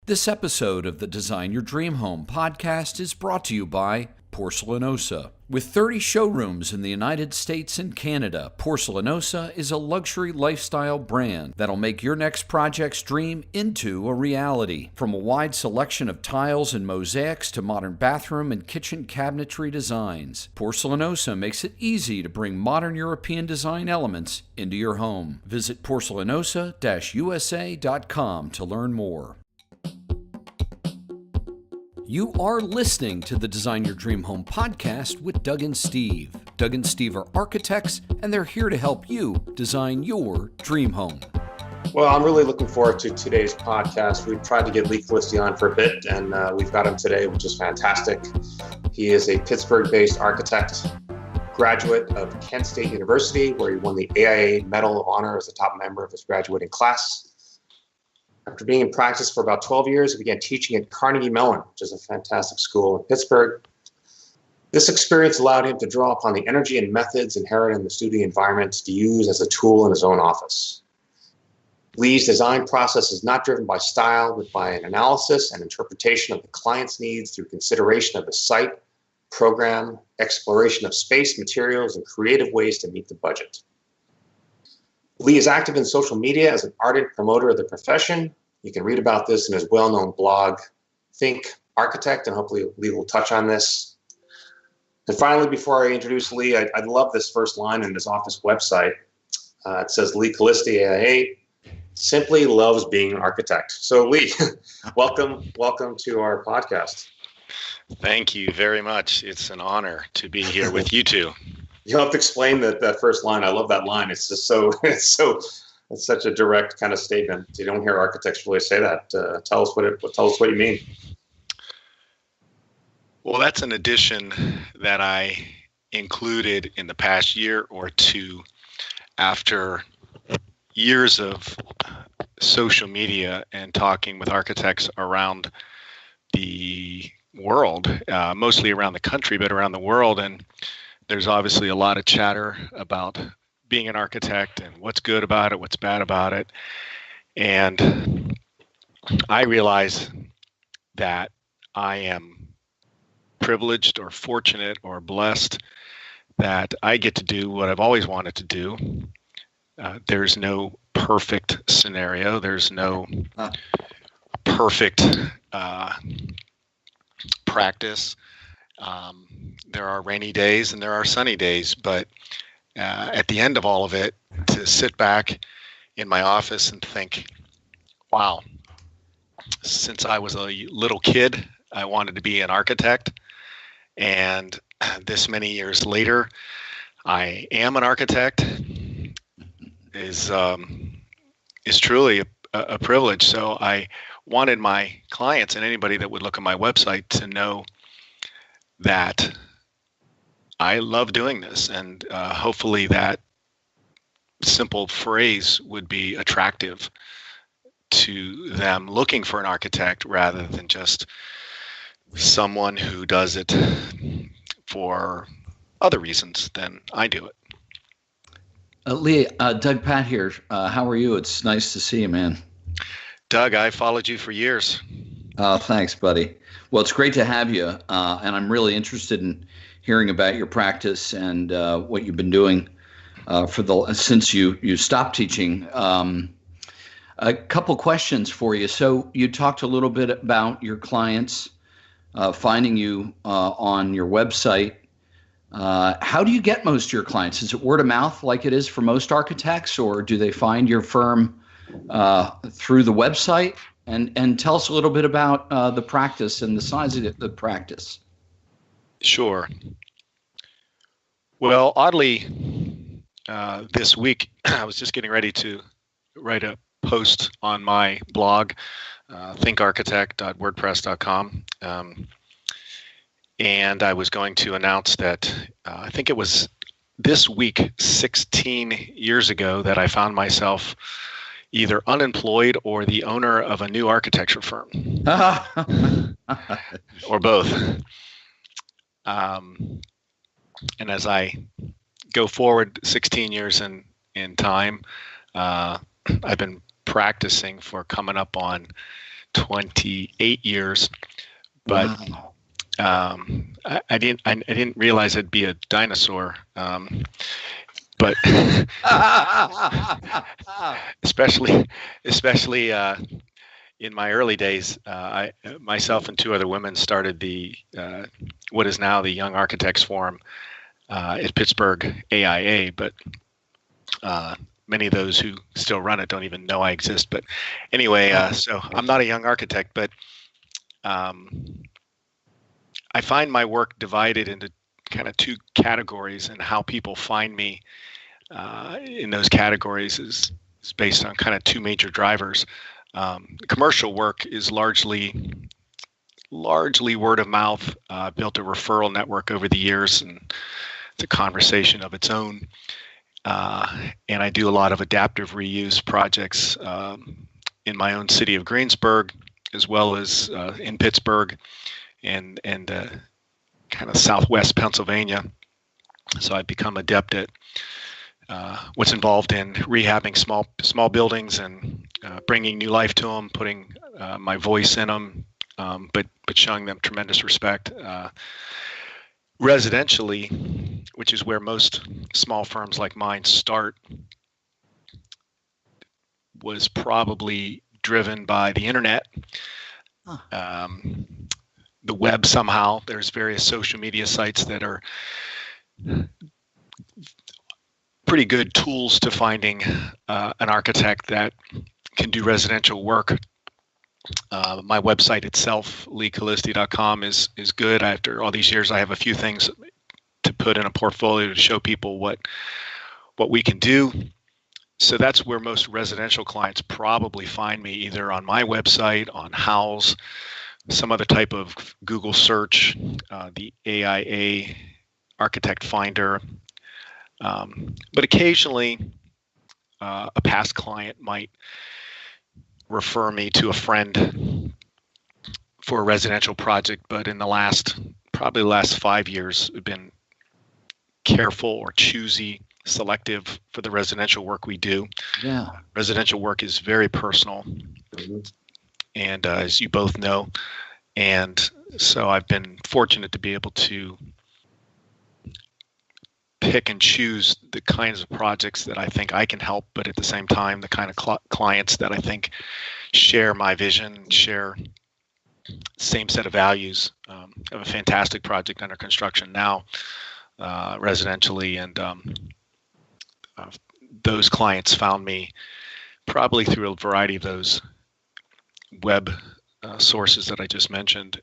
This episode of the Design Your Dream Home podcast is brought to you by Porcelanosa. With 30 showrooms in the United States and Canada, Porcelanosa is a luxury lifestyle brand that'll make your next project's dream into a reality. From a wide selection of tiles and mosaics to modern bathroom and kitchen cabinetry designs, Porcelanosa makes it easy to bring modern European design elements into your home. Visit porcelanosa-usa.com to learn more. You are listening to the Design Your Dream Home podcast with Doug and Steve. Doug and Steve are architects, and they're here to help you design your dream home. Well, I'm really looking forward to today's podcast. We've tried to get Lee Calisti on for a bit, and we've got him today, which is fantastic. He is a Pittsburgh-based architect, graduate of Kent State University, where he won the AIA Medal of Honor as a top member of his graduating class. After being in practice for about 12 years, he began teaching at Carnegie Mellon, which is a fantastic school in Pittsburgh. This experience allowed him to draw upon the energy and methods inherent in the studio environment to use as a tool in his own office. Lee's design process is not driven by style, but by an analysis and interpretation of the client's needs through consideration of the site, program, exploration of space, materials, and creative ways to meet the budget. Lee is active in social media as an ardent promoter of the profession. You can read about this in his well-known blog, Think Architect, and hopefully Lee will touch on this. And finally, before I introduce Lee, I love this first line in his office website. It says, Lee Calisti, AIA, simply loves being an architect. So Lee, welcome to our podcast. Thank you very much. It's an honor to be here with you two. You'll have to explain that first line. I love that line. It's just it's such a direct kind of statement. You don't hear architects really say that. Tell us what you mean. Well, that's an addition that I included in the past year or two after years of social media and talking with architects around the world, mostly around the country, but around the world. And there's obviously a lot of chatter about being an architect and what's good about it, what's bad about it. And I realize that I am privileged or fortunate or blessed that I get to do what I've always wanted to do. There's no perfect scenario. There's no perfect practice. There are rainy days and there are sunny days, but at the end of all of it, to sit back in my office and think, wow, since I was a little kid, I wanted to be an architect. And this many years later, I am an architect is truly a privilege. So I wanted my clients and anybody that would look at my website to know that I love doing this, and hopefully that simple phrase would be attractive to them looking for an architect rather than just someone who does it for other reasons than I do it. Lee, Doug Pat here. How are you? It's nice to see you, man. Doug, I followed you for years. Thanks, buddy. Well, it's great to have you, and I'm really interested in hearing about your practice and what you've been doing since you stopped teaching. A couple questions for you. So you talked a little bit about your clients finding you on your website. How do you get most of your clients? Is it word of mouth like it is for most architects, or do they find your firm through the website? And tell us a little bit about the practice and the size of the practice. Sure. Well, oddly, this week, I was just getting ready to write a post on my blog, thinkarchitect.wordpress.com. And I was going to announce that I think it was this week, 16 years ago, that I found myself either unemployed or the owner of a new architecture firm, or both. And as I go forward 16 years in time, I've been practicing for coming up on 28 years, but Wow. I didn't realize I'd be a dinosaur. But especially in my early days, I myself and two other women started the what is now the Young Architects Forum at Pittsburgh AIA, but many of those who still run it don't even know I exist. But anyway, so I'm not a young architect, but I find my work divided into kind of two categories, and how people find me in those categories is based on kind of two major drivers. Commercial work is largely word of mouth. Built a referral network over the years, and it's a conversation of its own. And I do a lot of adaptive reuse projects in my own city of Greensburg, as well as in Pittsburgh and kind of southwest Pennsylvania. So I've become adept at what's involved in rehabbing small buildings and bringing new life to them, putting my voice in them, but showing them tremendous respect. Residentially, which is where most small firms like mine start, was probably driven by the internet, the web somehow. There's various social media sites that are pretty good tools to finding an architect that can do residential work. My website itself, leecalisti.com, is good. After all these years, I have a few things to put in a portfolio to show people what we can do. So that's where most residential clients probably find me, either on my website, on Houzz, some other type of Google search, the AIA Architect Finder. But occasionally, a past client might refer me to a friend for a residential project, but in probably the last 5 years, I've been careful or choosy, selective for the residential work we do. Yeah. Residential work is very personal, and as you both know, and so I've been fortunate to be able to pick and choose the kinds of projects that I think I can help, but at the same time, the kind of clients that I think share my vision, share same set of values. I have a fantastic project under construction now, residentially, and those clients found me probably through a variety of those web sources that I just mentioned,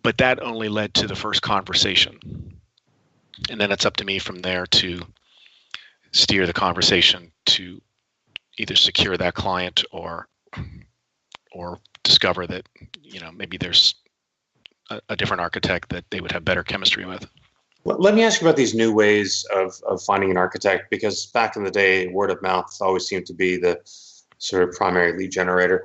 but that only led to the first conversation. And then it's up to me from there to steer the conversation to either secure that client or discover that, maybe there's a different architect that they would have better chemistry with. Well, let me ask you about these new ways of finding an architect, because back in the day, word of mouth always seemed to be the sort of primary lead generator.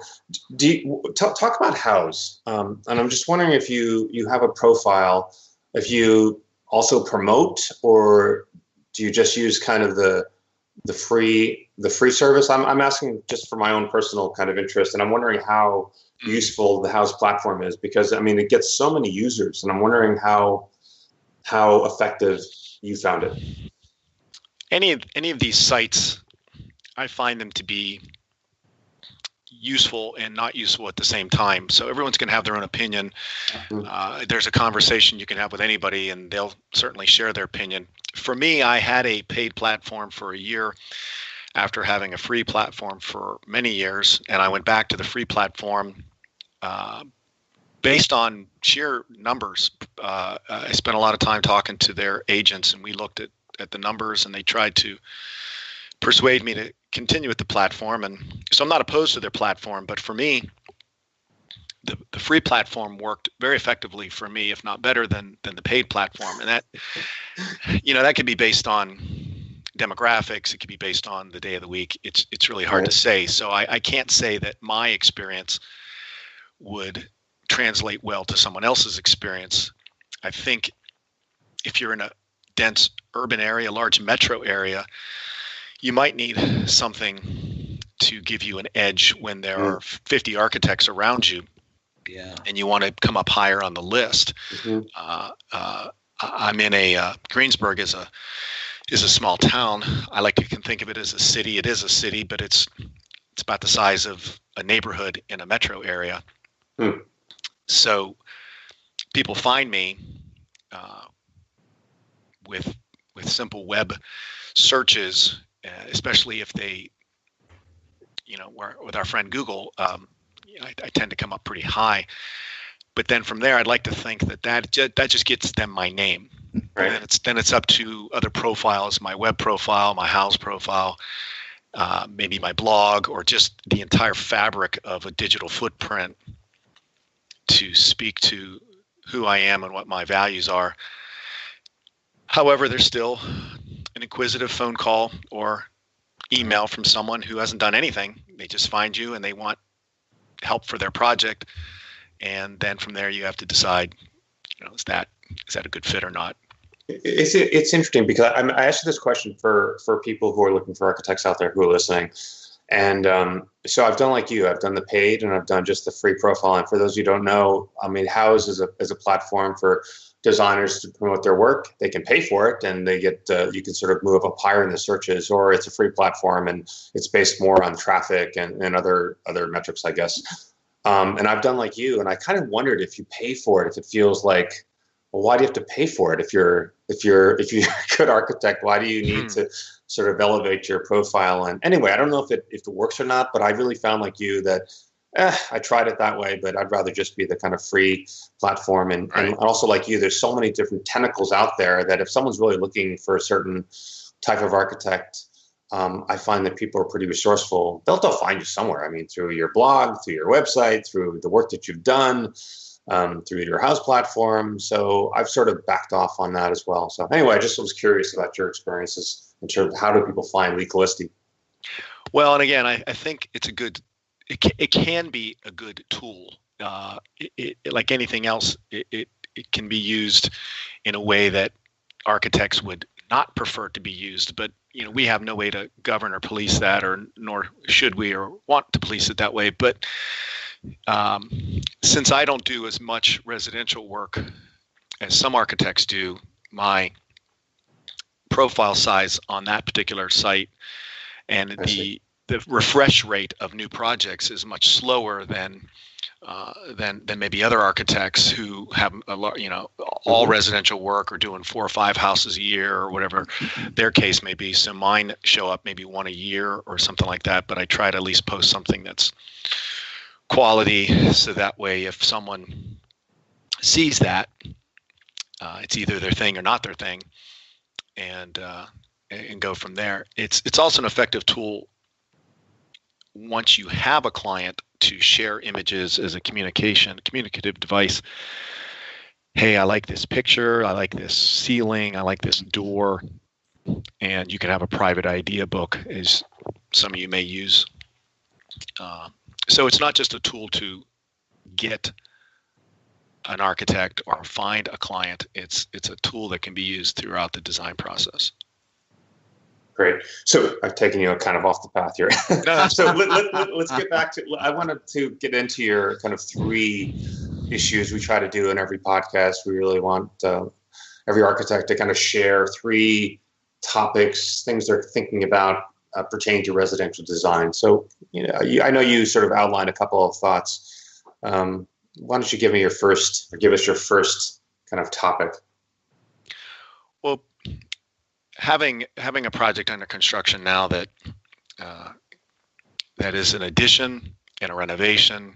Talk about Houzz. And I'm just wondering if you have a profile, if you also promote, or do you just use kind of the free service? I'm asking just for my own personal kind of interest, and I'm wondering how useful the Houzz platform is, because it gets so many users, and I'm wondering how effective you found it. Any of these sites, I find them to be useful and not useful at the same time. So everyone's going to have their own opinion. There's a conversation you can have with anybody, and they'll certainly share their opinion. For me, I had a paid platform for a year after having a free platform for many years, and I went back to the free platform based on sheer numbers. I spent a lot of time talking to their agents, and we looked at the numbers, and they tried to persuade me to continue with the platform. And so I'm not opposed to their platform, but for me, the free platform worked very effectively for me, if not better than the paid platform. And that, that could be based on demographics. It could be based on the day of the week. It's really hard to say. So I can't say that my experience would translate well to someone else's experience. I think if you're in a dense urban area, large metro area, you might need something to give you an edge when there are 50 architects around you, and you want to come up higher on the list. I'm in Greensburg is a small town. I like to think of it as a city. It is a city, but it's about the size of a neighborhood in a metro area. So people find me with simple web searches, especially if they, with our friend Google, I tend to come up pretty high. But then from there, I'd like to think that just gets them my name. Right. And then it's up to other profiles, my web profile, my house profile, maybe my blog, or just the entire fabric of a digital footprint to speak to who I am and what my values are. However, there's still an inquisitive phone call or email from someone who hasn't done anything. They just find you and they want help for their project. And then from there, you have to decide, is that a good fit or not? It's interesting because I asked you this question for people who are looking for architects out there who are listening. And so I've done like you. I've done the paid and I've done just the free profile. And for those who don't know, Houzz is a platform for designers to promote their work. They can pay for it and they get you can sort of move up higher in the searches, or it's a free platform and it's based more on traffic and other metrics, I guess. And I've done like you, and I kind of wondered if you pay for it, if it feels like, well, why do you have to pay for it? If you're a good architect, why do you need to sort of elevate your profile? And anyway, I don't know if it works or not, but I really found like you that I tried it that way, but I'd rather just be the kind of free platform. And also like you, there's so many different tentacles out there that if someone's really looking for a certain type of architect, I find that people are pretty resourceful. They'll find you somewhere. Through your blog, through your website, through the work that you've done, through your Houzz platform. So I've sort of backed off on that as well. So anyway, I just was curious about your experiences in terms of how do people find Lee Calisti? Well, and again, I think it can be a good tool. Like anything else, it can be used in a way that architects would not prefer to be used, but we have no way to govern or police that, or nor should we or want to police it that way. But since I don't do as much residential work as some architects do, my profile size on that particular site and the refresh rate of new projects is much slower than maybe other architects who have all residential work or doing 4 or 5 houses a year or whatever their case may be. So mine show up maybe 1 a year or something like that. But I try to at least post something that's quality, so that way if someone sees that, it's either their thing or not their thing, and go from there. It's also an effective tool once you have a client to share images as a communicative device. Hey, I like this picture, I like this ceiling, I like this door, and you can have a private idea book, as some of you may use. So it's not just a tool to get an architect or find a client. It's a tool that can be used throughout the design process. Great. So I've taken you kind of off the path here. So let's get back to, I wanted to get into your kind of 3 issues we try to do in every podcast. We really want every architect to kind of share 3 topics, things they're thinking about pertaining to residential design. So, I know you sort of outlined a couple of thoughts. Why don't you give us your first kind of topic? Well, having a project under construction now that is an addition and a renovation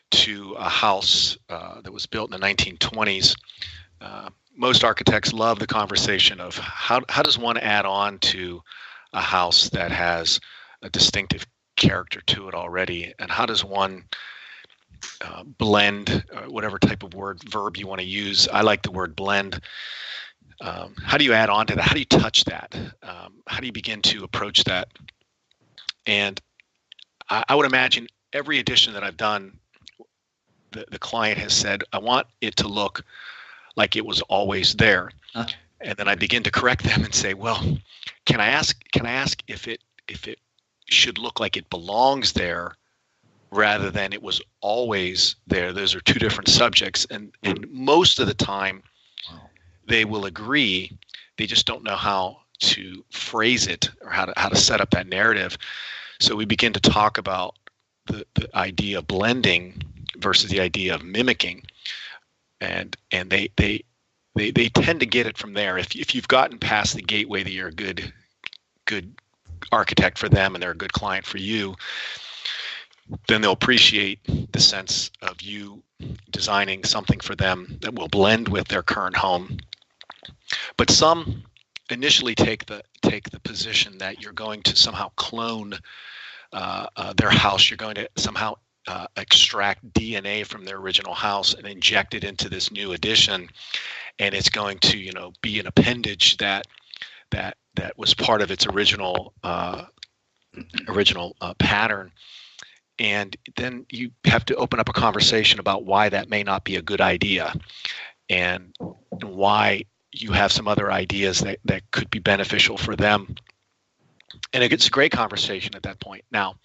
to a house that was built in the 1920s, most architects love the conversation of how does one add on to a house that has a distinctive character to it already, and how does one blend, whatever type of verb you want to use. I like the word blend. How do you add on to that? How do you touch that? How do you begin to approach that? And I would imagine every edition that I've done, the client has said, I want it to look like it was always there. And then I begin to correct them and say, well, can I ask if it should look like it belongs there rather than it was always there. Those are two different subjects. And most of the time, they will agree. They just don't know how to phrase it or how to set up that narrative. So we begin to talk about the idea of blending versus the idea of mimicking. And they tend to get it from there. If you've gotten past the gateway that you're a good architect for them and they're a good client for you, then they'll appreciate the sense of you designing something for them that will blend with their current home. But some initially take the position that you're going to somehow clone their house. You're going to somehow extract DNA from their original house and inject it into this new addition, and it's going to be an appendage that was part of its original pattern. And then you have to open up a conversation about why that may not be a good idea, and why you have some other ideas that could be beneficial for them. And it's a great conversation at that point. Now,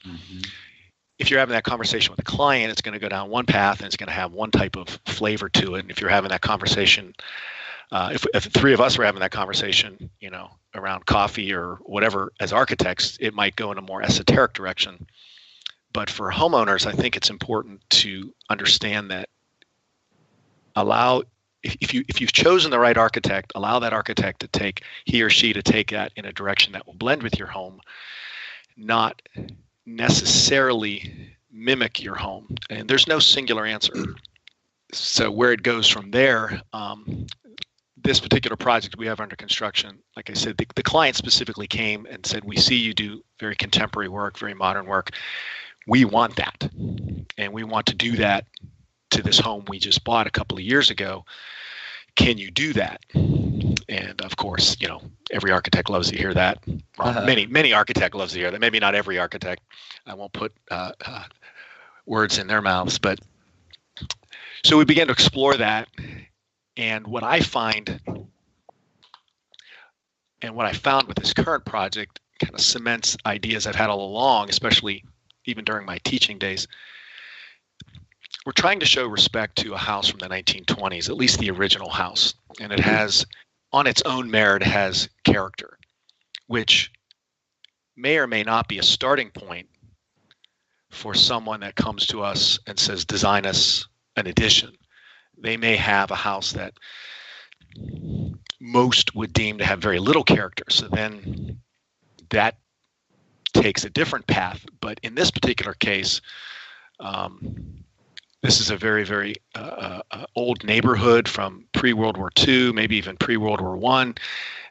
if you're having that conversation with a client, it's going to go down one path and it's going to have one type of flavor to it. And if you're having that conversation, if the three of us were having that conversation, around coffee or whatever as architects, it might go in a more esoteric direction. But for homeowners, I think it's important to understand that if you've chosen the right architect, allow that architect to take that in a direction that will blend with your home, not necessarily mimic your home. And there's no singular answer. So where it goes from there, this particular project we have under construction, like I said, the client specifically came and said, we see you do very contemporary work, very modern work. We want that. And we want to do that to this home we just bought a couple of years ago. Can you do that? And of course, every architect loves to hear that. Well, many architects loves to hear that. Maybe not every architect. I won't put words in their mouths. But so we began to explore that. And what I found with this current project kind of cements ideas I've had all along, especially even during my teaching days. We're trying to show respect to a house from the 1920s, at least the original house. And it has, on its own merit, has character, which may or may not be a starting point for someone that comes to us and says, design us an addition. They may have a house that most would deem to have very little character. So then that takes a different path. But in this particular case, this is a very, very old neighborhood from pre-World War II, maybe even pre-World War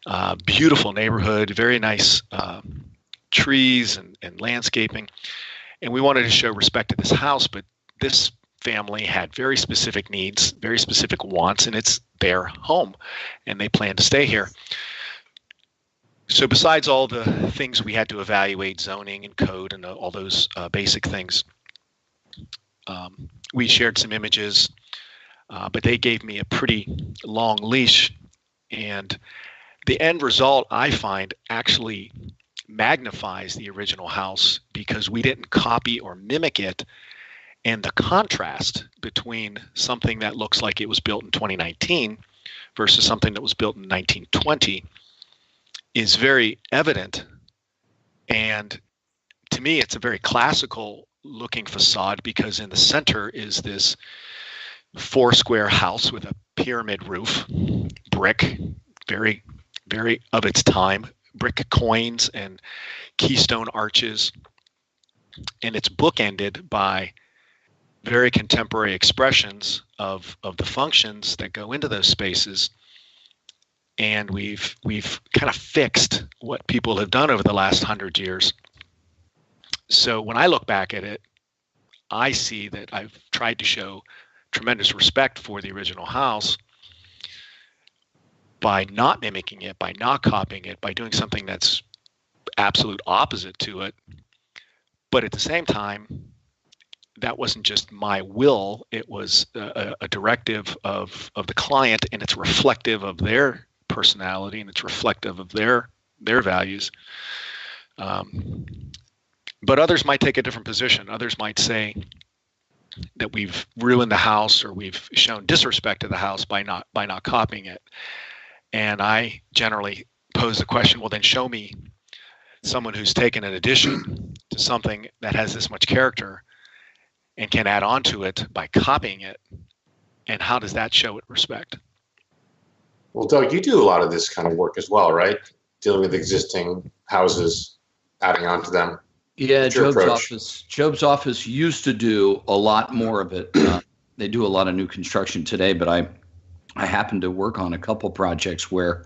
I. Beautiful neighborhood, very nice trees and landscaping. And we wanted to show respect to this house, but this family had very specific needs, very specific wants, and it's their home, and they plan to stay here. So besides all the things we had to evaluate, zoning and code and all those basic things, we shared some images, but they gave me a pretty long leash. And the end result, I find, actually magnifies the original house because we didn't copy or mimic it. And the contrast between something that looks like it was built in 2019 versus something that was built in 1920 is very evident. And to me, it's a very classical looking facade because in the center is this 4-square house with a pyramid roof, brick, very, very of its time, brick coins and keystone arches. And it's bookended by very contemporary expressions of the functions that go into those spaces. And we've kind of fixed what people have done over the last 100 years. So when I look back at it, I see that I've tried to show tremendous respect for the original house by not mimicking it, by not copying it, by doing something that's absolute opposite to it. But at the same time, that wasn't just my will, it was a directive of the client, and it's reflective of their personality and it's reflective of their values. But others might take a different position. Others might say that we've ruined the house, or we've shown disrespect to the house by not copying it. And I generally pose the question, well, then show me someone who's taken an addition to something that has this much character and can add on to it by copying it. And how does that show it respect? Well, Doug, you do a lot of this kind of work as well, right? Dealing with existing houses, adding on to them. Yeah, Job's office used to do a lot more of it. They do a lot of new construction today, but I happen to work on a couple projects where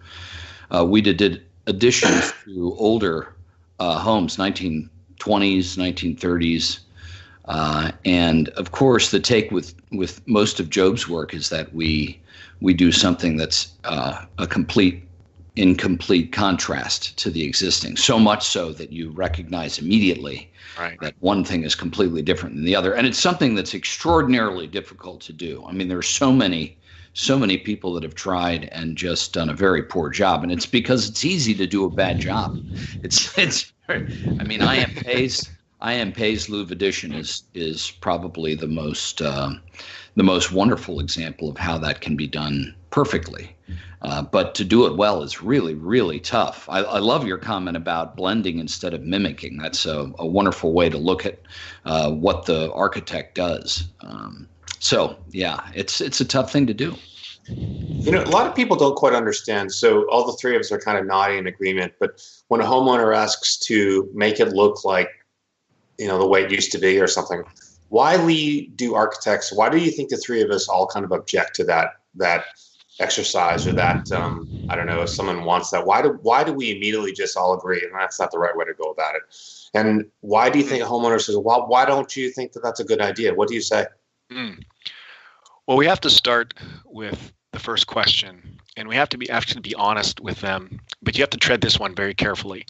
we did additions to older homes, 1920s, 1930s. And of course, the take with most of Job's work is that we do something that's incomplete contrast to the existing, so much so that you recognize immediately that one thing is completely different than the other. And it's something that's extraordinarily difficult to do. I mean, there are so many people that have tried and just done a very poor job. And it's because it's easy to do a bad job. I mean, I.M. Pei's Louvre edition is probably the most wonderful example of how that can be done perfectly. But to do it well is really, really tough. I love your comment about blending instead of mimicking. That's a wonderful way to look at what the architect does. So yeah, it's a tough thing to do. You know, a lot of people don't quite understand. So all the three of us are kind of nodding in agreement. But when a homeowner asks to make it look like, you know, the way it used to be or something, why do you think the three of us all kind of object to that exercise, or that I don't know, if someone wants that, why do we immediately just all agree, and that's not the right way to go about it? And why do you think a homeowner says, well, why don't you think that that's a good idea? What do you say? Well, we have to start with the first question, and we have to be honest with them, but you have to tread this one very carefully.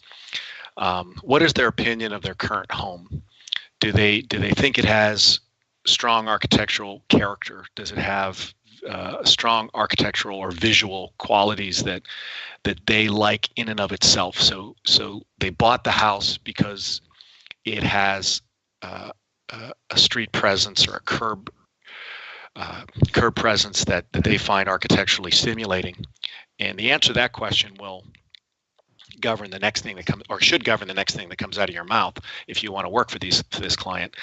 What is their opinion of their current home? Do they think it has strong architectural character? Does it have strong architectural or visual qualities that they like in and of itself? So they bought the house because it has a street presence or a curb presence that they find architecturally stimulating. And the answer to that question will govern the next thing that comes, or should govern the next thing that comes out of your mouth if you want to work for this client.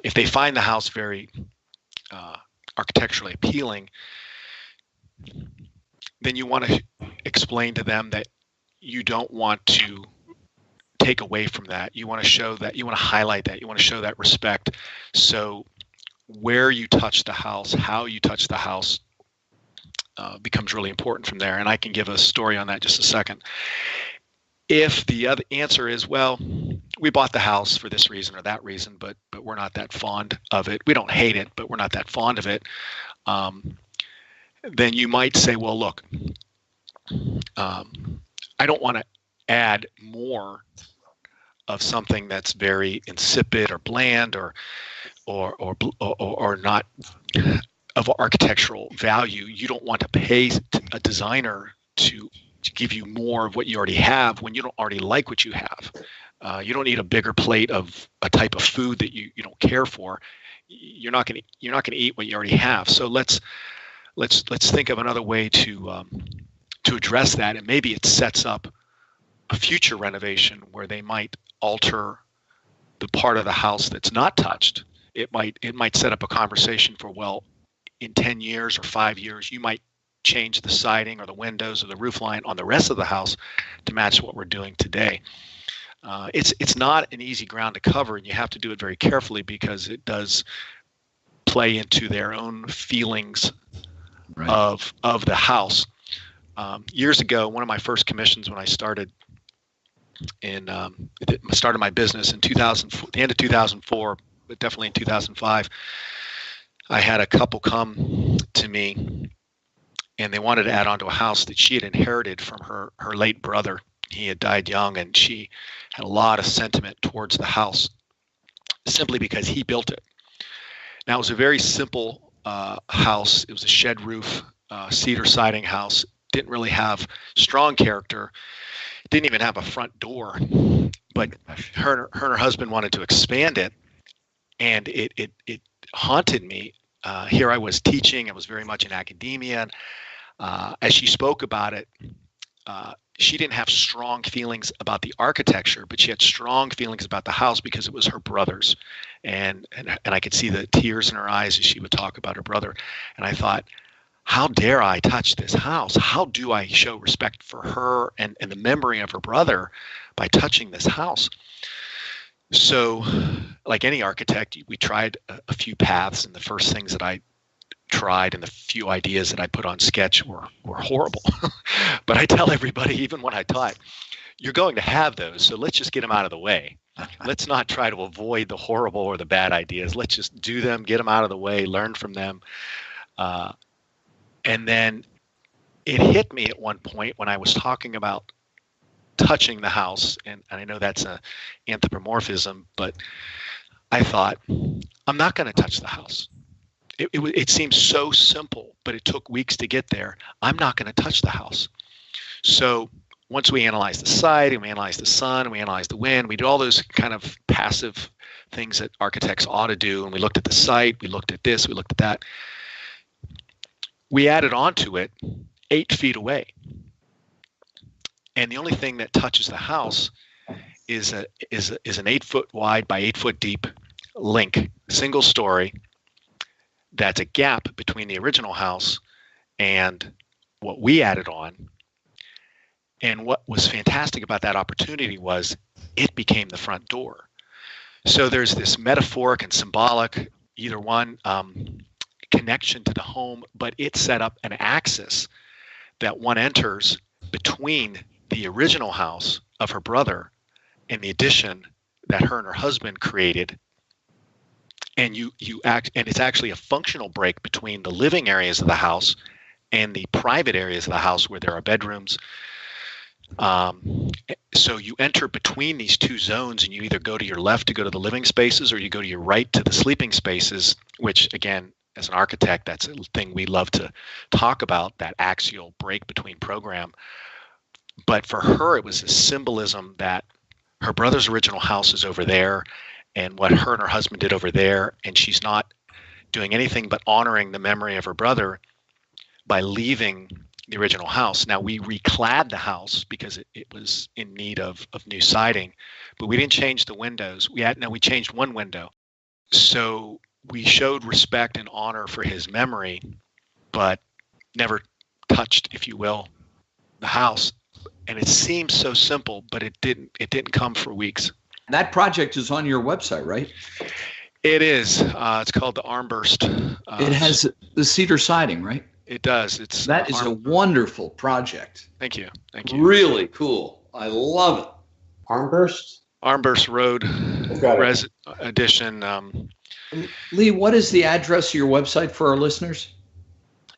If they find the house very architecturally appealing, then you want to explain to them that you don't want to take away from that. You want to show that, you want to highlight that, you want to show that respect. So where you touch the house, how you touch the house becomes really important from there. And I can give a story on that just a second. If the other answer is, well, we bought the house for this reason or that reason, but we're not that fond of it. We don't hate it, but we're not that fond of it. Then you might say, well, look, I don't want to add more of something that's very insipid or bland or not of architectural value. You don't want to pay a designer to give you more of what you already have when you don't already like what you have. You don't need a bigger plate of a type of food that you don't care for. You're not going to eat what you already have. So let's think of another way to address that, and maybe it sets up a future renovation where they might alter the part of the house that's not touched. It might set up a conversation for, well, in 10 years or 5 years, you might change the siding or the windows or the roof line on the rest of the house to match what we're doing today. It's not an easy ground to cover, and you have to do it very carefully because it does play into their own feelings of the house. Years ago, one of my first commissions when I started my business in the end of 2004, but definitely in 2005, I had a couple come to me and they wanted to add on to a house that she had inherited from her late brother. He had died young, and she had a lot of sentiment towards the house simply because he built it. Now, it was a very simple house. It was a shed roof, cedar siding house. Didn't really have strong character. didn't even have a front door, but her and her husband wanted to expand it, and it haunted me. Here I was teaching. I was very much in academia. As she spoke about it, she didn't have strong feelings about the architecture, but she had strong feelings about the house because it was her brother's. And I could see the tears in her eyes as she would talk about her brother. And I thought, how dare I touch this house? How do I show respect for her and the memory of her brother by touching this house? So, like any architect, we tried a few paths, and the first things that I tried and the few ideas that I put on sketch were horrible. But I tell everybody, even when I taught, you're going to have those, so let's just get them out of the way. Let's not try to avoid the horrible or the bad ideas. Let's just do them, get them out of the way, learn from them. And then it hit me at one point when I was talking about touching the house, and I know that's an anthropomorphism, but I thought, I'm not going to touch the house. It seems so simple, but it took weeks to get there. I'm not going to touch the house. So once we analyzed the site, and we analyzed the sun, and we analyzed the wind, we did all those kind of passive things that architects ought to do, and we looked at the site, we looked at this, we looked at that. We added onto it 8 feet away. And the only thing that touches the house is an 8 foot wide by 8 foot deep link, single story. That's a gap between the original house and what we added on. And what was fantastic about that opportunity was it became the front door. So there's this metaphoric and symbolic, either one, connection to the home, but it set up an axis that one enters between the original house of her brother and the addition that her and her husband created. And it's actually a functional break between the living areas of the house and the private areas of the house where there are bedrooms. So you enter between these two zones, and you either go to your left to go to the living spaces, or you go to your right to the sleeping spaces, which again, as an architect, that's a thing we love to talk about, that axial break between program. But for her, it was a symbolism that her brother's original house is over there, and what her and her husband did over there, and she's not doing anything but honoring the memory of her brother by leaving the original house. Now, we reclad the house because it was in need of new siding, but we didn't change the windows. We changed one window. So we showed respect and honor for his memory, but never touched, if you will, the house. And it seems so simple, but it didn't come for weeks. That project is on your website, right? It is. It's called the Armburst. It has the cedar siding, right? It does. That is a wonderful project. Thank you. Thank you. Really cool. I love it. Armburst Road Edition. Lee, what is the address of your website for our listeners?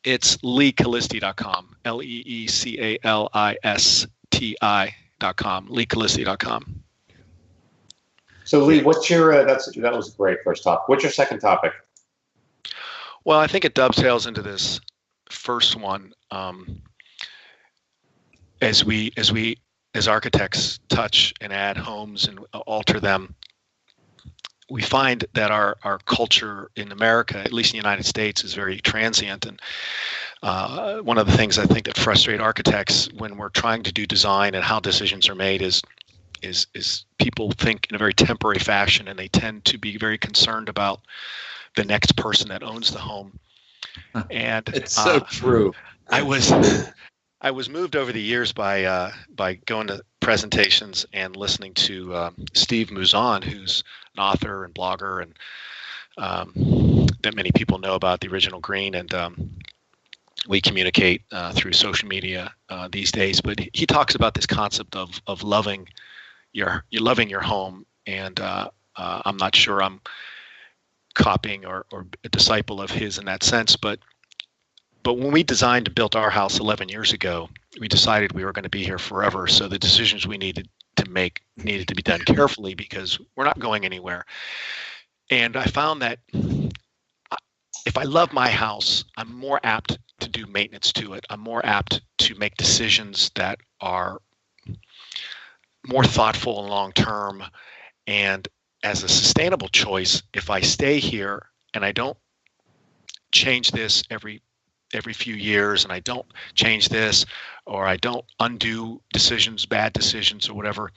It's leecalisti.com. LeeCalisti.com. leecalisti.com. So Lee, what's your that was a great first topic. What's your second topic? Well, I think it dovetails into this first one. As architects touch and add homes and alter them, we find that our culture in America, at least in the United States, is very transient. And one of the things I think that frustrate architects when we're trying to do design and how decisions are made is people think in a very temporary fashion, and they tend to be very concerned about the next person that owns the home. And it's so true. I was moved over the years by going to presentations and listening to Steve Mouzon, who's an author and blogger, and that many people know about, The Original Green, and we communicate through social media these days. But he talks about this concept of loving your home, and I'm not sure I'm copying or a disciple of his in that sense, but when we designed and built our house 11 years ago, we decided we were going to be here forever. So the decisions we needed to make needed to be done carefully because we're not going anywhere. And I found that if I love my house, I'm more apt to do maintenance to it. I'm more apt to make decisions that are more thoughtful and long-term. And as a sustainable choice, if I stay here and I don't change this every few years, and I don't change this, or I don't undo decisions, bad decisions or whatever,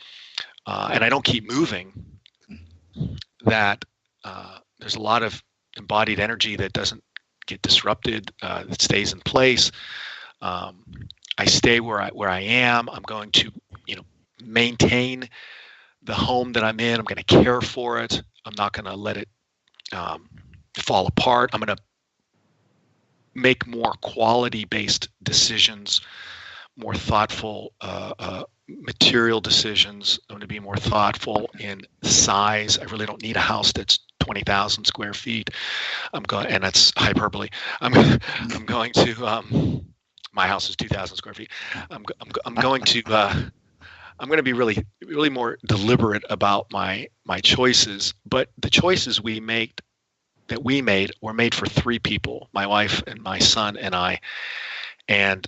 and I don't keep moving, that there's a lot of embodied energy that doesn't get disrupted, that stays in place. I stay where I am. I'm going to, maintain the home that I'm in. I'm going to care for it. I'm not going to let it fall apart. I'm going to make more quality-based decisions, more thoughtful material decisions. I'm going to be more thoughtful in size. I really don't need a house that's 20,000 square feet. And that's hyperbole. I'm going to. My house is 2,000 square feet. I'm going to be really more deliberate about my choices. But the choices we made were made for three people: my wife and my son and I. And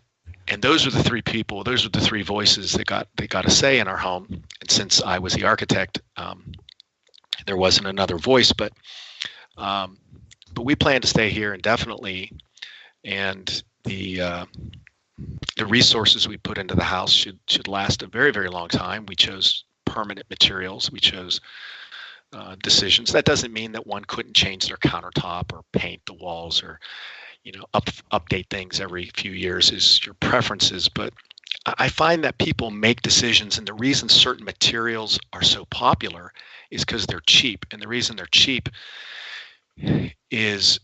those are the three people. Those are the three voices that got a say in our home. And since I was the architect, there wasn't another voice. But we plan to stay here indefinitely. And the resources we put into the house should last a very, very long time. We chose permanent materials. We chose decisions. That doesn't mean that one couldn't change their countertop or paint the walls or update things every few years is your preferences. But I find that people make decisions, and the reason certain materials are so popular is because they're cheap. And the reason they're cheap is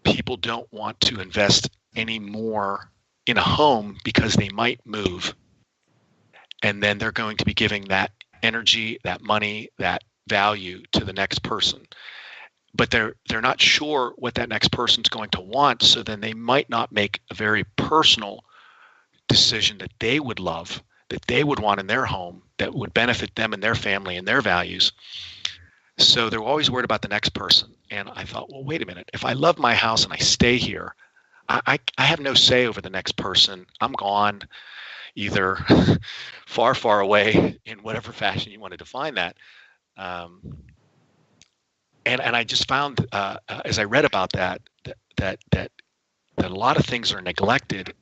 people don't want to invest any more in a home because they might move, and then they're going to be giving that energy, that money, that value to the next person. But they're not sure what that next person's going to want, so then they might not make a very personal decision that they would love, that they would want in their home, that would benefit them and their family and their values. So they're always worried about the next person. And I thought, well, wait a minute. If I love my house and I stay here, I have no say over the next person. I'm gone, either far, far away in whatever fashion you want to define that. And I just found, as I read about that a lot of things are neglected,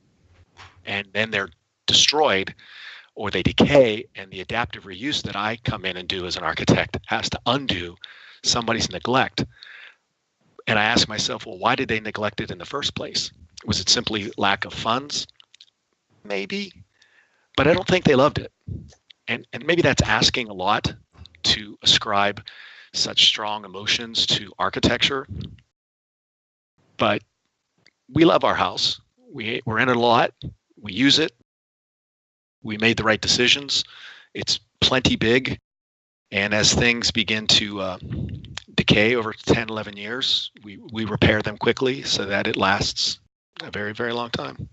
and then they're destroyed or they decay, and the adaptive reuse that I come in and do as an architect has to undo somebody's neglect. And I ask myself, well, why did they neglect it in the first place? Was it simply lack of funds? Maybe, but I don't think they loved it. And maybe that's asking a lot to ascribe such strong emotions to architecture. But we love our house. We're in it a lot. We use it. We made the right decisions. It's plenty big. And as things begin to decay over 10, 11 years, we repair them quickly so that it lasts a very, very long time.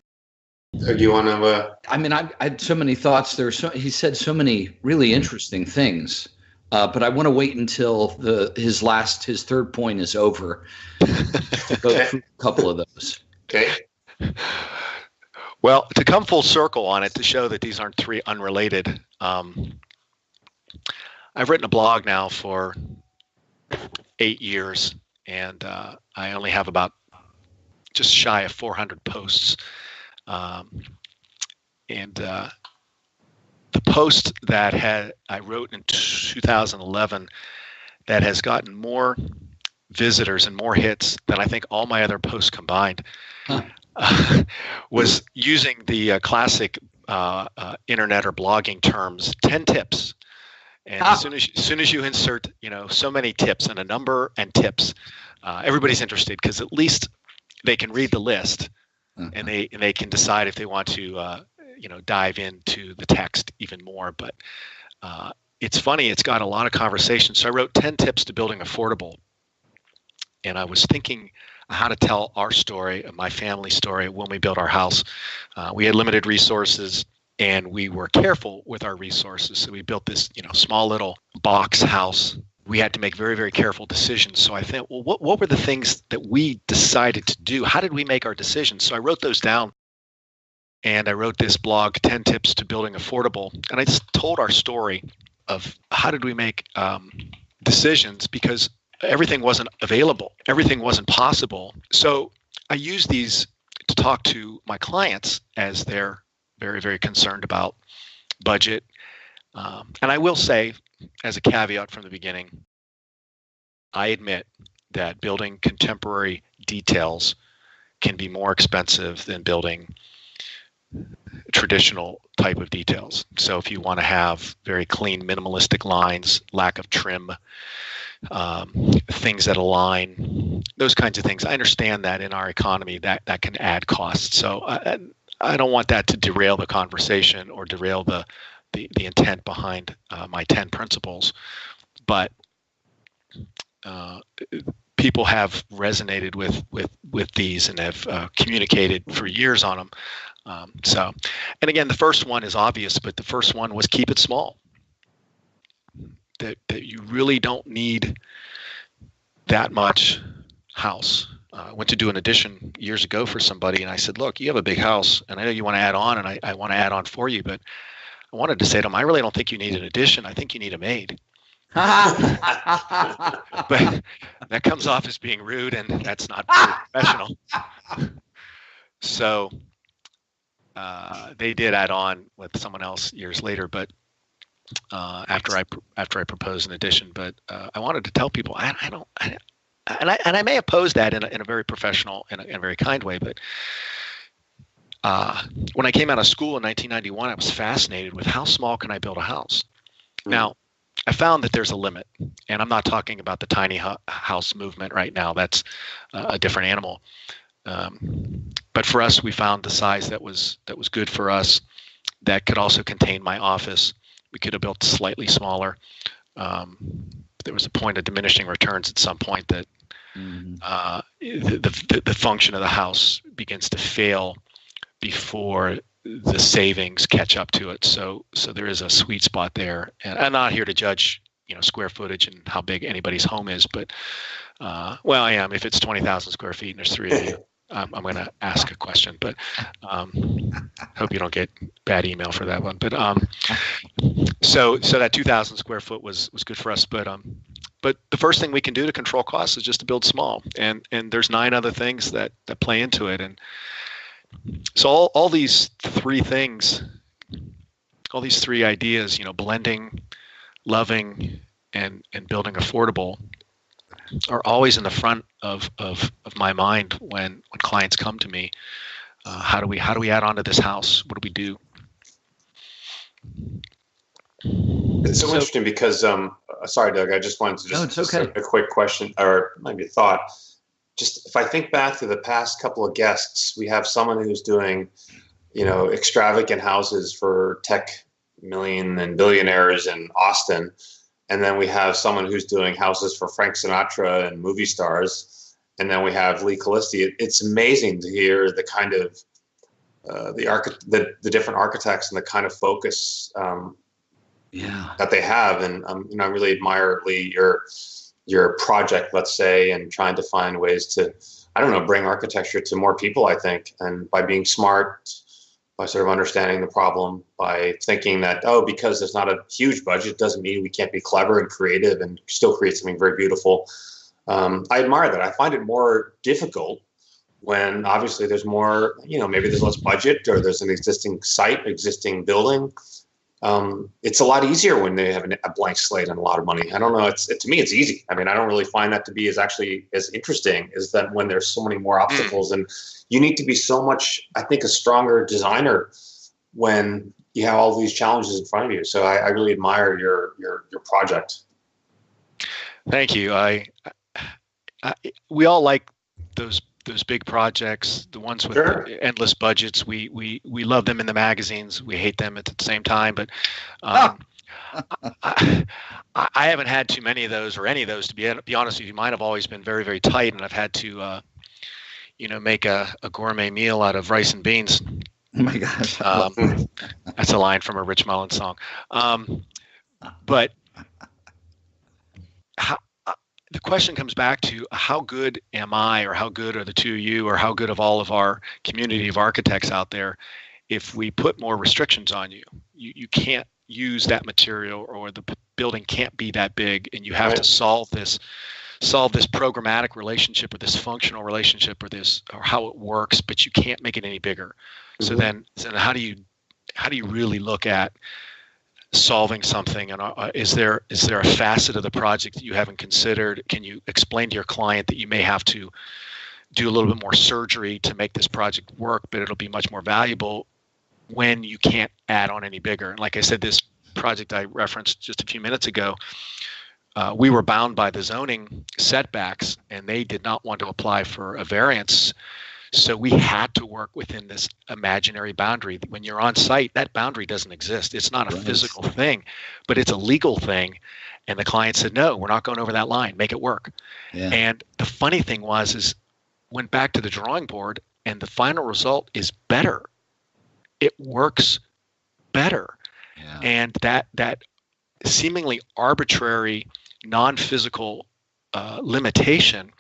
So do you want to? I had so many thoughts. He said so many really interesting things, but I want to wait until his third point is over. Go through a couple of those. Okay. Well, to come full circle on it, to show that these aren't three unrelated, I've written a blog now for 8 years, and I only have about just shy of 400 posts. And the post that I wrote in 2011 that has gotten more visitors and more hits than I think all my other posts combined was using the classic internet or blogging terms, 10 tips. And as soon as you insert, so many tips and a number and tips, everybody's interested, because at least they can read the list. And they can decide if they want to, dive into the text even more. But it's funny, it's got a lot of conversation. So I wrote 10 tips to building affordable. And I was thinking how to tell our story, my family story, when we built our house. We had limited resources, and we were careful with our resources. So we built this, small little box house. We had to make very, very careful decisions. So I think, well, what were the things that we decided to do? How did we make our decisions? So I wrote those down. and I wrote this blog, 10 Tips to Building Affordable. And I just told our story of how did we make decisions, because everything wasn't available. Everything wasn't possible. So I use these to talk to my clients as they're very, very concerned about budget. And I will say, as a caveat from the beginning, I admit that building contemporary details can be more expensive than building traditional type of details. So if you want to have very clean, minimalistic lines, lack of trim, things that align, those kinds of things, I understand that in our economy that can add costs. So I don't want that to derail the conversation or derail the intent behind my 10 principles. But people have resonated with these and have communicated for years on them. And again, the first one is obvious, but the first one was keep it small. That you really don't need that much house. I went to do an addition years ago for somebody, and I said, look, you have a big house, and I know you want to add on, and I want to add on for you, but I wanted to say to them, I really don't think you need an addition. I think you need a maid. But that comes off as being rude, and that's not very professional. So they did add on with someone else years later, but after I proposed an addition. But I wanted to tell people I may have posed that in a very professional and a very kind way, but when I came out of school in 1991, I was fascinated with how small can I build a house. Now, I found that there's a limit, and I'm not talking about the tiny house movement right now. That's a different animal. But for us, we found the size that was good for us, that could also contain my office. We could have built slightly smaller. There was a point of diminishing returns at some point that the function of the house begins to fail before the savings catch up to it. So there is a sweet spot there. And I'm not here to judge, square footage and how big anybody's home is, but well, I am. If it's 20,000 square feet and there's three of you, I'm going to ask a question, but hope you don't get bad email for that one. But so that 2,000 square foot was good for us. But the first thing we can do to control costs is just to build small, and there's 9 other things that play into it. And so all these 3 things, all these 3 ideas, blending, loving, and building affordable, are always in the front of my mind when clients come to me. How do we add on to this house? What do we do? It's so interesting because sorry, Doug, I just wanted to just a quick question or maybe a thought. Just if I think back to the past couple of guests, we have someone who's doing, extravagant houses for tech million and billionaires in Austin. And then we have someone who's doing houses for Frank Sinatra and movie stars. And then we have Lee Calisti. It's amazing to hear the kind of the different architects and the kind of focus that they have. And I really admire, Lee, your project, let's say, and trying to find ways to, bring architecture to more people, I think, and by being smart, by sort of understanding the problem, by thinking that, because there's not a huge budget doesn't mean we can't be clever and creative and still create something very beautiful. I admire that. I find it more difficult when obviously there's more, maybe there's less budget or there's an existing site, existing building. It's a lot easier when they have a blank slate and a lot of money. I don't know. To me, it's easy. I don't really find that to be as interesting as that when there's so many more obstacles, and you need to be so much, I think, a stronger designer when you have all these challenges in front of you. So I really admire your project. Thank you. We all like those big projects, the ones with endless budgets. We love them in the magazines. We hate them at the same time. But I haven't had too many of those or any of those, to be honest with you. Mine have always been very, very tight, and I've had to, make a gourmet meal out of rice and beans. Oh my gosh. That's a line from a Rich Mellon song. But the question comes back to how good am I, or how good are the two of you, or how good of all of our community of architects out there if we put more restrictions on you, you can't use that material, or the building can't be that big, and you have to solve this programmatic relationship, or this functional relationship, or how it works, but you can't make it any bigger. So then how do you really look at solving something? And is there a facet of the project that you haven't considered? Can you explain to your client that you may have to do a little bit more surgery to make this project work, but it'll be much more valuable when you can't add on any bigger? And like I said, this project I referenced just a few minutes ago, we were bound by the zoning setbacks, and they did not want to apply for a variance. So we had to work within this imaginary boundary. When you're on site, that boundary doesn't exist. It's not a physical thing, but it's a legal thing. And the client said, no, we're not going over that line. Make it work. Yeah. And the funny thing is went back to the drawing board, and the final result is better. It works better. Yeah. And that seemingly arbitrary, non-physical limitation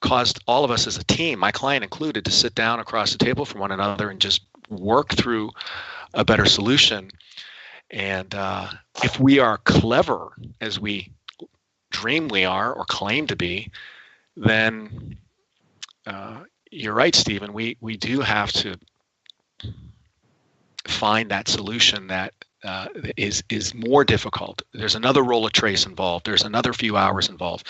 caused all of us as a team, my client included, to sit down across the table from one another and just work through a better solution. And if we are clever, as we dream we are or claim to be, then you're right, Stephen. We do have to find that solution that is more difficult. There's another roll of trace involved. There's another few hours involved.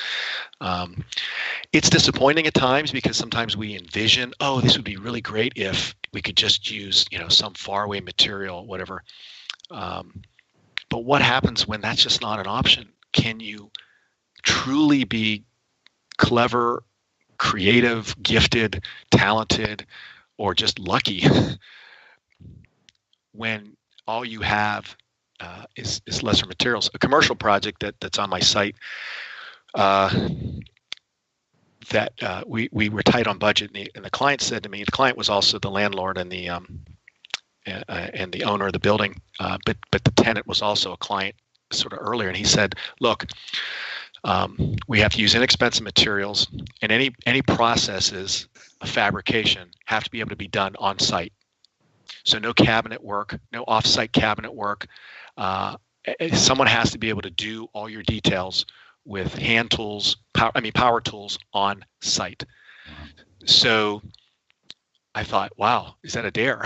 It's disappointing at times, because sometimes we envision, oh, this would be really great if we could just use, some faraway material, whatever. But what happens when that's just not an option? Can you truly be clever, creative, gifted, talented, or just lucky when all you have is lesser materials? A commercial project that's on my site, that we were tight on budget, and the client said to me, the client was also the landlord and the owner of the building, but the tenant was also a client sort of earlier, and he said, look, we have to use inexpensive materials, and any processes of fabrication have to be able to be done on site. So no cabinet work, no off-site cabinet work. Someone has to be able to do all your details with hand tools, power tools on site. So I thought, wow, is that a dare?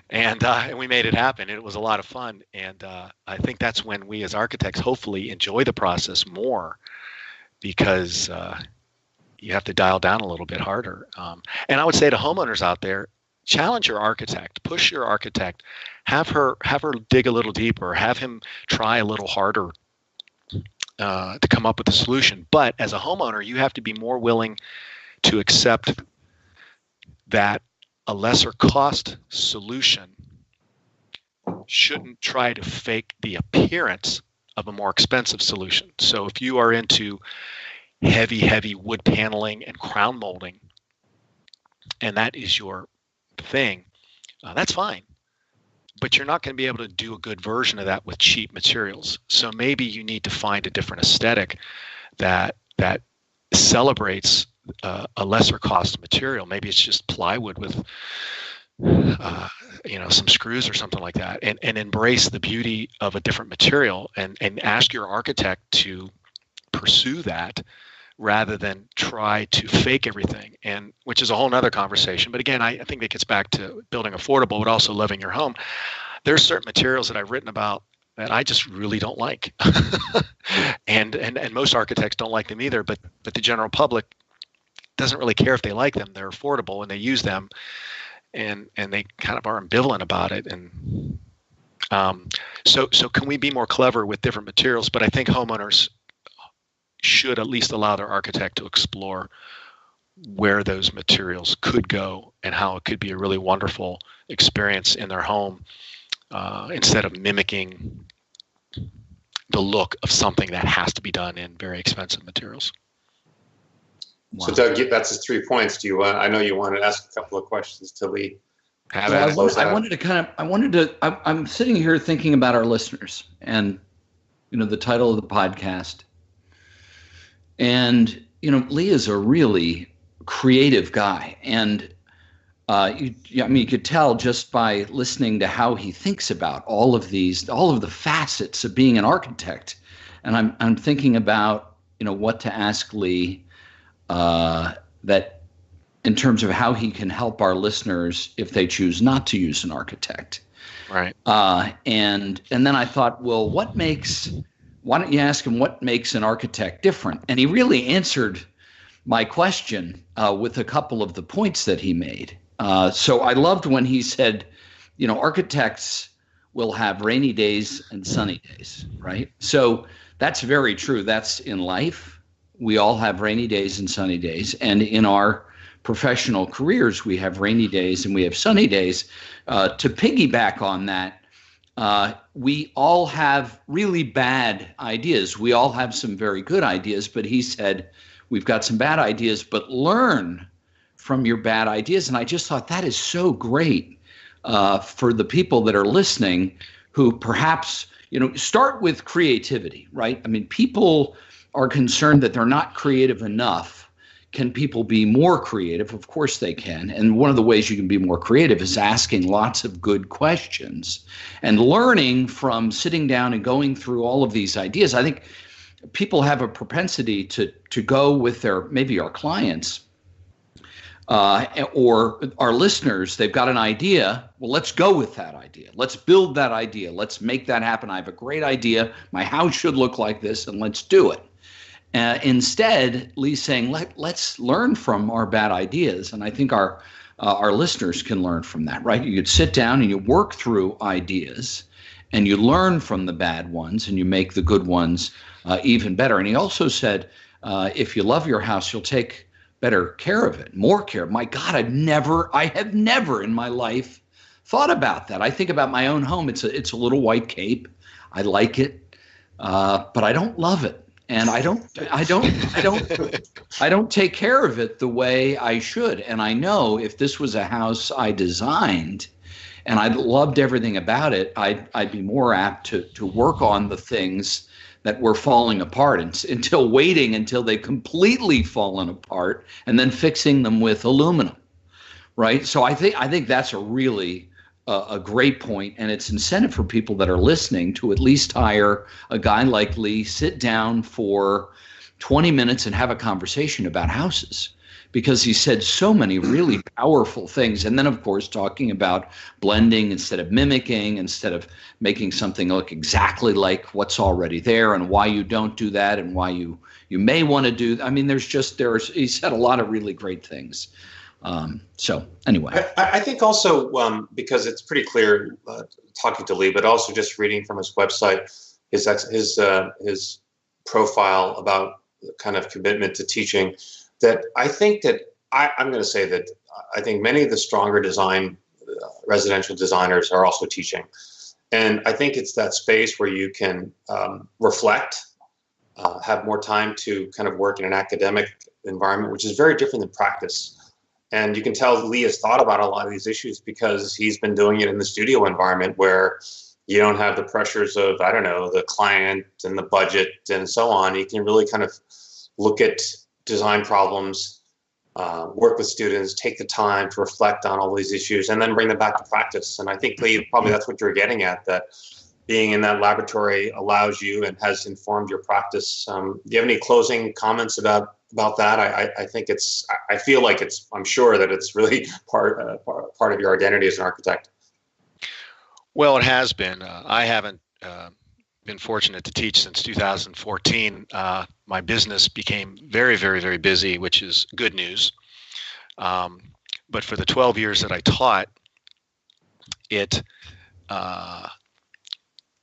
And we made it happen. It was a lot of fun. And I think that's when we as architects hopefully enjoy the process more, because you have to dial down a little bit harder. And I would say to homeowners out there, challenge your architect, push your architect, have her dig a little deeper, have him try a little harder to come up with a solution. But as a homeowner, you have to be more willing to accept that a lesser cost solution shouldn't try to fake the appearance of a more expensive solution. So if you are into heavy wood paneling and crown molding, and that is your thing, that's fine. But you're not going to be able to do a good version of that with cheap materials. So maybe you need to find a different aesthetic that celebrates a lesser cost material. Maybe it's just plywood with some screws or something like that, and embrace the beauty of a different material, and ask your architect to pursue that rather than try to fake everything, and which is a whole nother conversation. But again, I think that gets back to building affordable, but also loving your home. There's certain materials that I've written about that I just really don't like. and most architects don't like them either, but the general public doesn't really care if they like them. They're affordable and they use them, and they kind of are ambivalent about it. And so can we be more clever with different materials? But I think homeowners should at least allow their architect to explore where those materials could go and how it could be a really wonderful experience in their home, instead of mimicking the look of something that has to be done in very expensive materials. Wow. So Doug, that's his 3 points. Do you want? I know you wanted to ask a couple of questions to Lee. I'm sitting here thinking about our listeners and, the title of the podcast. And, Lee is a really creative guy. And You could tell just by listening to how he thinks about all of the facets of being an architect. And I'm thinking about, what to ask Lee, that in terms of how he can help our listeners if they choose not to use an architect. Right. And then I thought, well, why don't you ask him what makes an architect different? And he really answered my question with a couple of the points that he made. So I loved when he said, architects will have rainy days and sunny days, right? So that's very true. That's in life. We all have rainy days and sunny days. And in our professional careers, we have rainy days and we have sunny days. To piggyback on that, we all have really bad ideas. We all have some very good ideas, but he said, we've got some bad ideas, but learn from your bad ideas. And I just thought that is so great for the people that are listening who perhaps, start with creativity, right? I mean, people are concerned that they're not creative enough. Can people be more creative? Of course they can. And one of the ways you can be more creative is asking lots of good questions and learning from sitting down and going through all of these ideas. I think people have a propensity to go with maybe our clients or our listeners. They've got an idea. Well, let's go with that idea. Let's build that idea. Let's make that happen. I have a great idea. My house should look like this, and let's do it. Instead, Lee's saying, let's learn from our bad ideas. And I think our listeners can learn from that, right? You could sit down and you work through ideas and you learn from the bad ones and you make the good ones even better. And he also said, if you love your house, you'll take better care of it, more care. My God, I have never in my life thought about that. I think about my own home. It's a little white cape. I like it, but I don't love it. And I don't take care of it the way I should. And I know if this was a house I designed and I loved everything about it, I'd be more apt to work on the things that were falling apart until waiting until they completely fallen apart and then fixing them with aluminum, right? So I think that's a really a great point, and it's incentive for people that are listening to at least hire a guy like Lee, sit down for 20 minutes and have a conversation about houses, because he said so many really powerful things. And then, of course, talking about blending instead of mimicking, instead of making something look exactly like what's already there, and why you don't do that, and why you may want to do. I mean, he said a lot of really great things. So anyway, I think also because it's pretty clear talking to Lee, but also just reading from his website, his profile about kind of commitment to teaching, that I think that I'm going to say that I think many of the stronger residential designers are also teaching. And I think it's that space where you can reflect, have more time to kind of work in an academic environment, which is very different than practice. And you can tell Lee has thought about a lot of these issues because he's been doing it in the studio environment where you don't have the pressures of, I don't know, the client and the budget and so on. You can really kind of look at design problems, work with students, take the time to reflect on all these issues, and then bring them back to practice. And I think, Lee, probably that's what you're getting at, that being in that laboratory allows you and has informed your practice. Do you have any closing comments about that? I think I feel like I'm sure that it's really part of your identity as an architect. Well, it has been. I haven't been fortunate to teach since 2014. My business became very, very, very busy, which is good news. But for the 12 years that I taught, it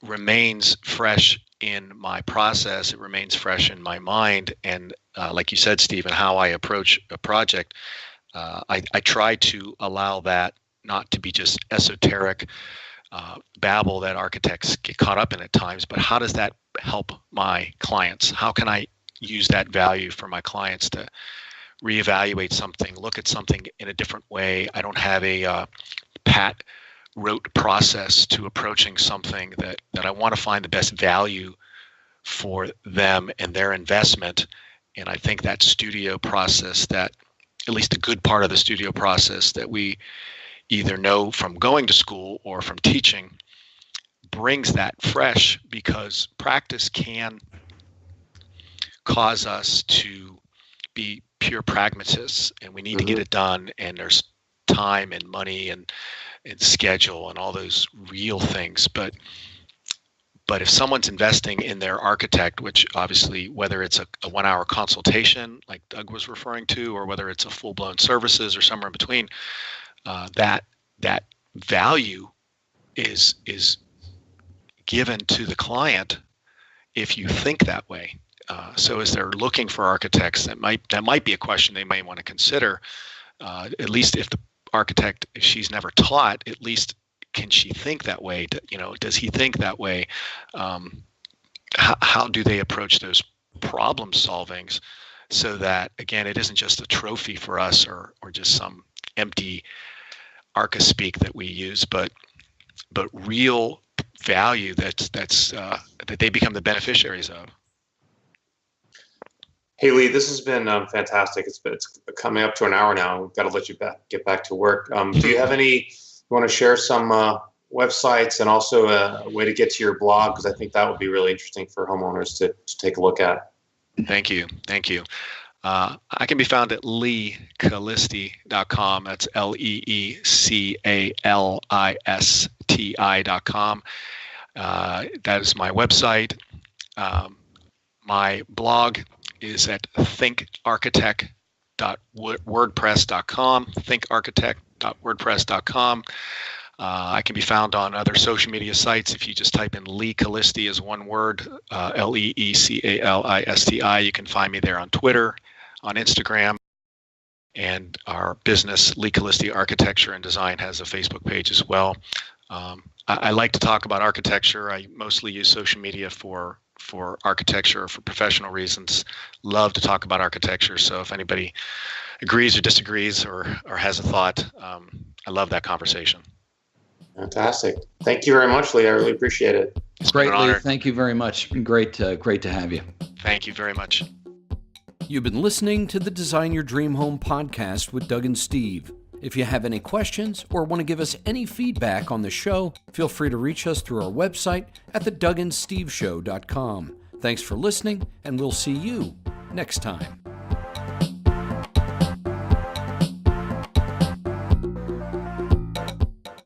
remains fresh in my process. It remains fresh in my mind. And like you said, Stephen, how I approach a project, I try to allow that not to be just esoteric babble that architects get caught up in at times, but how does that help my clients? How can I use that value for my clients to reevaluate something, look at something in a different way? I don't have a pat rote process to approaching something that I want to find the best value for them and their investment. And I think that studio process, that at least a good part of the studio process that we either know from going to school or from teaching, brings that fresh, because practice can cause us to be pure pragmatists, and we need to get it done, and there's time and money and schedule and all those real things. But if someone's investing in their architect, which obviously, whether it's a 1 hour consultation like Doug was referring to, or whether it's a full-blown services or somewhere in between, that value is given to the client if you think that way. So as they're looking for architects, that might be a question they may want to consider. At least if the architect, if she's never taught, at least can she think that way? Does he think that way? How do they approach those problem solvings, so that, again, it isn't just a trophy for us or just some empty arca speak that we use, but real value that they become the beneficiaries of. Hey, Lee, this has been fantastic. It's coming up to an hour now. We've got to let you get back to work. Do you have you want to share some websites and also a way to get to your blog? Because I think that would be really interesting for homeowners to take a look at. Thank you. I can be found at leecalisti.com. That's LeeCalisti.com. That is my website. My blog is at thinkarchitect.wordpress.com. thinkarchitect.wordpress.com. I can be found on other social media sites. If you just type in Lee Calisti as one word, Leecalisti, you can find me there on Twitter, on Instagram, and our business, Lee Calisti Architecture and Design, has a Facebook page as well. I like to talk about architecture. I mostly use social media for architecture, for professional reasons. Love to talk about architecture. So if anybody agrees or disagrees or has a thought, I love that conversation. Fantastic. Thank you very much, Lee. I really appreciate it. It's great, Lee. Thank you very much. Great to have you. Thank you very much. You've been listening to the Design Your Dream Home podcast with Doug and Steve. If you have any questions or want to give us any feedback on the show, feel free to reach us through our website at thedougandsteveshow.com. Thanks for listening, and we'll see you next time.